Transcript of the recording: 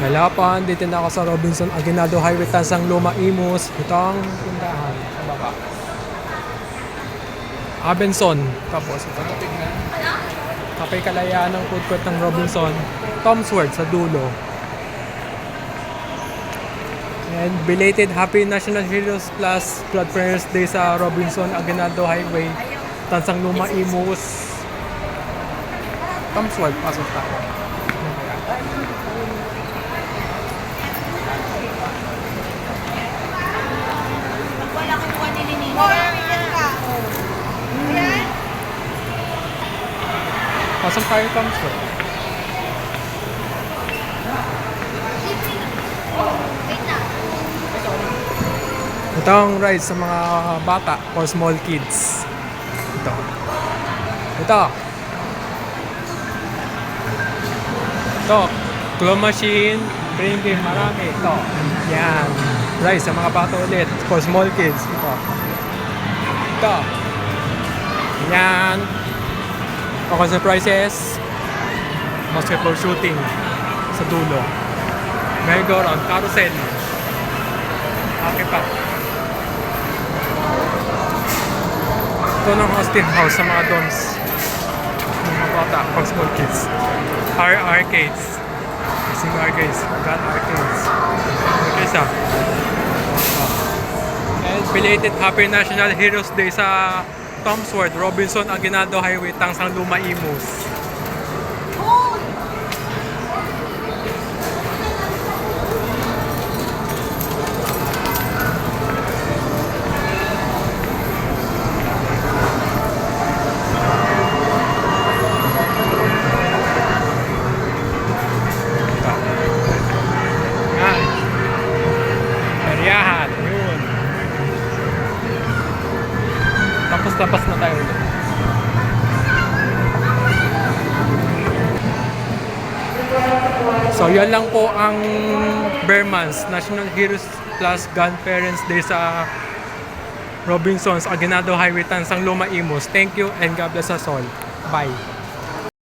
Halapan, dito na ako sa Robinson Aguinaldo Highway, Tansang Luma, Imus. Ito ang tindahan sa baba. Abenson. Tapos ito. Kapay Kalayaan ng food court ng Robinson. Tom's World sa dulo. And belated Happy National Heroes Plus Blood Prayers Day sa Robinson Aguinaldo Highway, Tansang Luma, Imus. Tom's World, pasok tayo. Wala kang kuha nilinin. Ayan. Pasok tayo Tom's World. Wait na. Ito ang ride sa mga bata or small kids. Ito. Ito. Ito. Claw machine. Brain game. Marami. Ito. Yan. Ride sa mga bata ulit. For small kids. Ito. Ito. Yan. Ako sa prices. Basketball shooting. Sa dulo. Merry-go-round. Carousel. Okay pa. Ito ng Austin House sa mga dorms. Mga bata, pag small kids. Arcades. Kasing arcades. Gun arcades. Arcades ah. And belated Happy National Heroes Day sa Tom's World, Robinson Aguinaldo Highway, Tansang Luma, Imus. Peryahan, yun. Tapos labas na tayo ulit. So yan lang po ang Bermans National Heroes Plus Gun Parents Day sa Robinsons Aguinaldo Highway, Tansang Luma, Imus. Thank you and God bless us all. Bye.